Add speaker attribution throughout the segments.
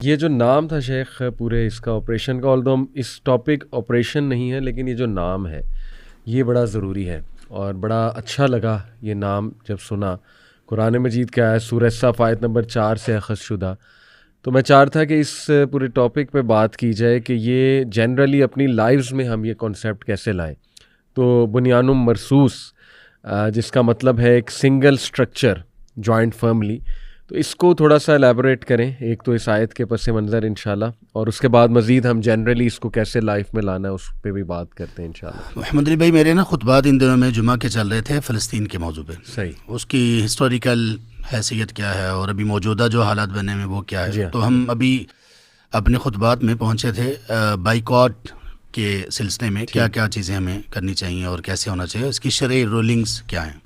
Speaker 1: یہ جو نام تھا شیخ پورے اس کا آپریشن کا، although اس ٹاپک آپریشن نہیں ہے لیکن یہ جو نام ہے یہ بڑا ضروری ہے اور بڑا اچھا لگا یہ نام جب سنا. قرآن مجید کا ہے سورہ صف آیت نمبر 4 سے اخذ شدہ. تو میں چاہ رہا تھا کہ اس پورے ٹاپک پہ بات کی جائے کہ یہ جنرلی اپنی لائفز میں ہم یہ کانسیپٹ کیسے لائیں. تو بنیان مرصوص جس کا مطلب ہے ایک سنگل سٹرکچر جوائنٹ فیملی، تو اس کو تھوڑا سا ایلیبوریٹ کریں ایک تو اس آیت کے پس منظر انشاءاللہ، اور اس کے بعد مزید ہم جنرلی اس کو کیسے لائف میں لانا ہے اس پہ بھی بات کرتے ہیں انشاءاللہ.
Speaker 2: محمد علی بھائی، میرے خطبات ان دنوں میں جمعہ کے چل رہے تھے فلسطین کے موضوع پہ.
Speaker 1: صحیح.
Speaker 2: اس کی ہسٹوریکل حیثیت کیا ہے اور ابھی موجودہ جو حالات بنے ہیں وہ کیا ہے.
Speaker 1: جی ہاں.
Speaker 2: تو ہم ابھی اپنے خطبات میں پہنچے تھے بائیکاٹ کے سلسلے میں کیا کیا چیزیں ہمیں کرنی چاہیے اور کیسے ہونا چاہیے، اس کی شرعی رولنگز کیا ہیں.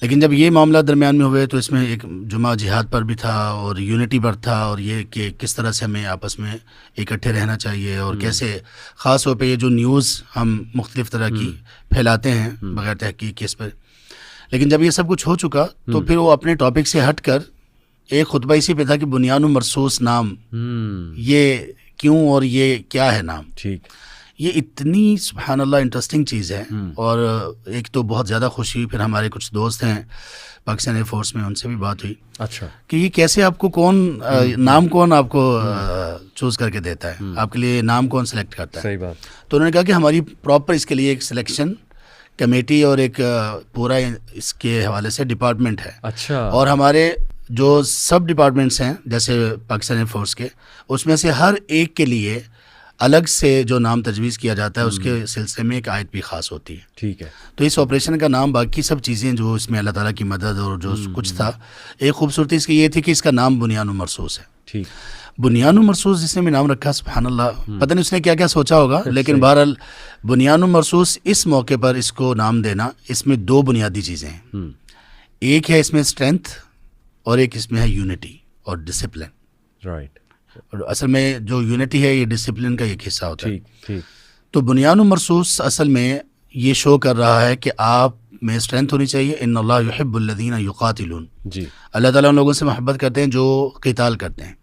Speaker 2: لیکن جب یہ معاملہ درمیان میں ہوئے تو اس میں ایک جمعہ جہاد پر بھی تھا اور یونٹی پر تھا، اور یہ کہ کس طرح سے ہمیں آپس میں اکٹھے رہنا چاہیے اور کیسے خاص طور پہ یہ جو نیوز ہم مختلف طرح کی پھیلاتے ہیں بغیر تحقیق اس پر. لیکن جب یہ سب کچھ ہو چکا تو پھر وہ اپنے ٹاپک سے ہٹ کر ایک خطبہ اسی پہ تھا کہ بنیان مرصوص نام یہ کیوں اور یہ کیا ہے نام.
Speaker 1: ٹھیک.
Speaker 2: یہ اتنی سبحان اللہ انٹرسٹنگ چیز ہے. اور ایک تو بہت زیادہ خوشی، پھر ہمارے کچھ دوست ہیں پاکستان ایئر فورس میں، ان سے بھی بات ہوئی.
Speaker 1: اچھا.
Speaker 2: کہ یہ کیسے آپ کو کون آپ کو چوز کر کے دیتا ہے، آپ کے لیے نام کون سلیکٹ کرتا ہے.
Speaker 1: صحیح بات.
Speaker 2: تو انہوں نے کہا کہ ہماری پراپر اس کے لیے ایک سلیکشن کمیٹی اور ایک پورا اس کے حوالے سے ڈپارٹمنٹ ہے.
Speaker 1: اچھا.
Speaker 2: اور ہمارے جو سب ڈپارٹمنٹس ہیں جیسے پاکستان ایئر فورس کے، اس میں سے ہر ایک کے لیے الگ سے جو نام تجویز کیا جاتا ہے اس کے سلسلے میں ایک آیت بھی خاص ہوتی ہے.
Speaker 1: ٹھیک ہے.
Speaker 2: تو اس آپریشن کا نام، باقی سب چیزیں جو اس میں اللہ تعالیٰ کی مدد اور جو کچھ تھا، ایک خوبصورتی اس کی یہ تھی کہ اس کا نام بنیان مرصوص ہے.
Speaker 1: ٹھیک.
Speaker 2: بنیان مرصوص جس نے بھی نام رکھا سبحان اللہ، پتہ نہیں اس نے کیا کیا سوچا ہوگا، لیکن بہرحال بنیان مرصوص اس موقع پر اس کو نام دینا، اس میں دو بنیادی چیزیں ہیں. ایک ہے اس میں اسٹرینتھ اور ایک اس میں ہے یونٹی اور ڈسپلن.
Speaker 1: رائٹ.
Speaker 2: اور اصل میں جو یونٹی ہے یہ ڈسپلن کا ایک حصہ ہوتا ہے.
Speaker 1: ٹھیک. ٹھیک.
Speaker 2: تو بنیان مرصوص اصل میں یہ شو کر رہا ہے کہ آپ میں اسٹرینتھ ہونی چاہیے. ان اللہ یحب الذین یقاتلون.
Speaker 1: جی.
Speaker 2: اللہ تعالیٰ ان لوگوں سے محبت کرتے ہیں جو قتال کرتے ہیں.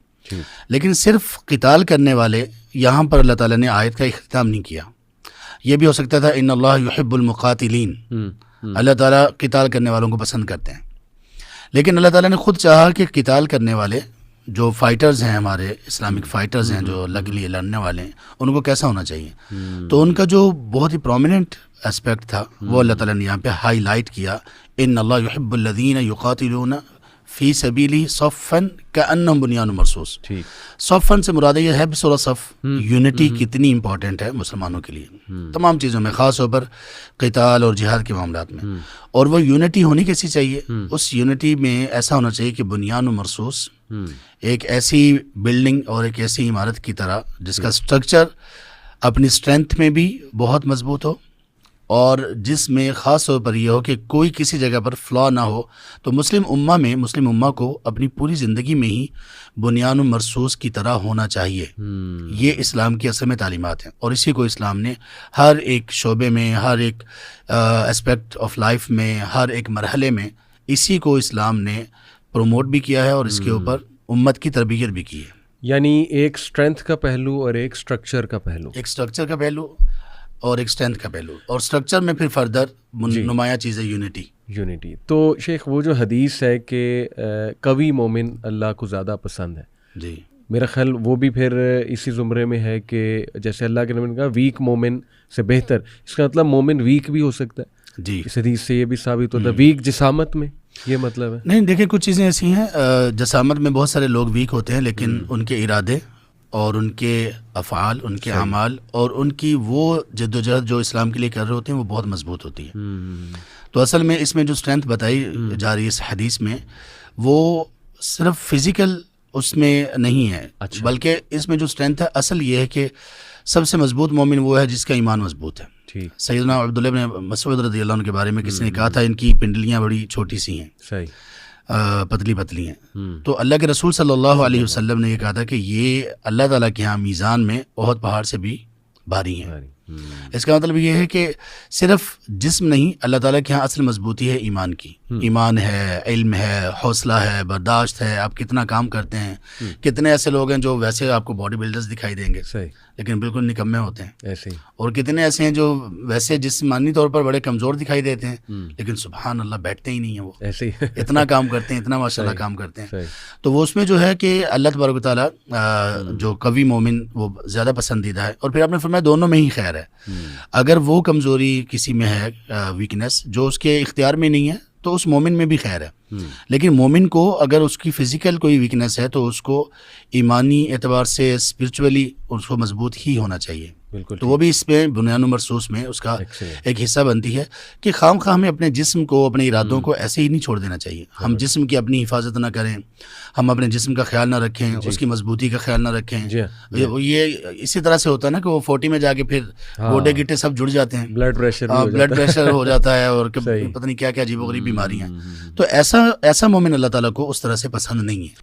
Speaker 2: لیکن صرف قتال کرنے والے یہاں پر اللہ تعالیٰ نے آیت کا اختتام نہیں کیا. یہ بھی ہو سکتا تھا ان اللہ یحب المقاتلین، اللہ تعالیٰ قتال کرنے والوں کو پسند کرتے ہیں. لیکن اللہ تعالیٰ نے خود چاہا کہ قتال کرنے والے جو فائٹرز ہیں، ہمارے اسلامک فائٹرز ہیں جو اللہ کے لیے لڑنے والے ہیں، ان کو کیسا ہونا چاہیے. تو ان کا جو بہت ہی پرومیننٹ اسپیکٹ تھا وہ اللہ تعالیٰ نے یہاں پہ ہائی لائٹ کیا. ان اللہ یحب الذین یقاتلون فی سبیلہ صفا کأنہم بنیان مرصوص. صفا سے مراد یہ ہے بسورہ صف. یونٹی کتنی امپورٹنٹ ہے مسلمانوں کے لیے تمام چیزوں میں، خاص طور پر قتال اور جہاد کے معاملات میں. اور وہ یونٹی ہونی کیسی چاہیے؟ اس یونٹی میں ایسا ہونا چاہیے کہ بنیان مرصوص ایک ایسی بلڈنگ اور ایک ایسی عمارت کی طرح جس کا سٹرکچر اپنی اسٹرینتھ میں بھی بہت مضبوط ہو اور جس میں خاص طور پر یہ ہو کہ کوئی کسی جگہ پر فلا نہ ہو. تو مسلم امہ کو اپنی پوری زندگی میں ہی بنیان مرصوص کی طرح ہونا چاہیے. یہ اسلام کی اصل میں تعلیمات ہیں اور اسی کو اسلام نے ہر ایک شعبے میں، ہر ایک اسپیکٹ آف لائف میں، ہر ایک مرحلے میں اسی کو اسلام نے پروموٹ بھی کیا ہے اور اس کے اوپر امت کی تربیت بھی کی ہے.
Speaker 1: یعنی ایک اسٹرینتھ کا پہلو اور ایک اسٹرکچر کا پہلو.
Speaker 2: ایک اسٹرکچر کا پہلو اور ایک اسٹرینتھ کا پہلو، اور اسٹرکچر میں پھر فردر نمایاں چیز ہے یونٹی. تو شیخ وہ جو حدیث ہے کہ قوی مومن اللہ کو زیادہ پسند ہے، جی
Speaker 1: میرا خیال وہ بھی پھر اسی زمرے میں ہے کہ جیسے اللہ کے نبی نے کہا ویک مومن سے بہتر، اس کا مطلب مومن ویک بھی ہو سکتا ہے.
Speaker 2: جی.
Speaker 1: اس حدیث سے یہ بھی ثابت ہوتا ہے ویک جسامت میں، یہ مطلب ہے.
Speaker 2: نہیں دیکھیں، کچھ چیزیں ایسی ہیں جسامت میں بہت سارے لوگ ویک ہوتے ہیں، لیکن ان کے ارادے اور ان کے افعال، ان کے اعمال اور ان کی وہ جد و جہد جو اسلام کے لیے کر رہے ہوتے ہیں وہ بہت مضبوط ہوتی ہے. تو اصل میں اس میں جو اسٹرینتھ بتائی جا رہی ہے اس حدیث میں، وہ صرف فزیکل اس میں نہیں ہے. بلکہ اس میں جو اسٹرینتھ ہے اصل یہ ہے کہ سب سے مضبوط مومن وہ ہے جس کا ایمان مضبوط ہے. سیدنا عبداللہ بن مسعود رضی اللہ عنہ کے بارے میں کسی نے کہا تھا ان کی پنڈلیاں بڑی چھوٹی سی ہیں،
Speaker 1: صحیح،
Speaker 2: پتلی پتلی ہیں. تو اللہ کے رسول صلی اللہ علیہ وسلم نے یہ کہا تھا کہ یہ اللہ تعالیٰ کے ہاں میزان میں احد پہاڑ سے بھی بھاری ہیں. اس کا مطلب یہ ہے کہ صرف جسم نہیں، اللہ تعالیٰ کے یہاں اصل مضبوطی ہے ایمان کی. ایمان ہے، علم ہے، حوصلہ ہے، برداشت ہے، آپ کتنا کام کرتے ہیں. کتنے ایسے لوگ ہیں جو ویسے آپ کو باڈی بلڈرز دکھائی دیں گے لیکن بالکل نکمے ہوتے ہیں ایسے ہی، اور کتنے ایسے ہیں جو ویسے جسمانی طور پر بڑے کمزور دکھائی دیتے ہیں لیکن سبحان اللہ بیٹھتے ہی نہیں ہیں، وہ ایسے ہی اتنا کام کرتے ہیں، اتنا ماشاءاللہ کام کرتے ہیں. تو وہ اس میں جو ہے کہ اللہ تبارک و تعالیٰ جو قوی مومن وہ زیادہ پسندیدہ ہے. اور پھر آپ نے فرمایا دونوں میں ہی خیر ہے. اگر وہ کمزوری کسی میں ہے، ویکنس جو اس کے اختیار میں نہیں ہے، تو اس مومن میں بھی خیر ہے. لیکن مومن کو اگر اس کی فزیکل کوئی ویکنس ہے تو اس کو ایمانی اعتبار سے اسپرچولی اس کو مضبوط ہی ہونا چاہیے. تو وہ بھی اس میں بنیان و مرصوص میں اس کا ایک حصہ بنتی ہے کہ خام خواہ ہمیں اپنے جسم کو، اپنے ارادوں کو ایسے ہی نہیں چھوڑ دینا چاہیے. ہم جسم کی اپنی حفاظت نہ کریں، ہم اپنے جسم کا خیال نہ رکھیں، اس کی مضبوطی کا خیال نہ رکھیں. یہ اسی طرح سے ہوتا ہے نا کہ وہ 40 میں جا کے پھر گوڈے گٹے سب جڑ جاتے ہیں، بلڈ پریشر ہو جاتا ہے اور پتہ نہیں کیا کیا عجیب و غریب بیماریاں. تو ایسا مومن اللہ تعالیٰ کو اس طرح سے پسند نہیں ہے.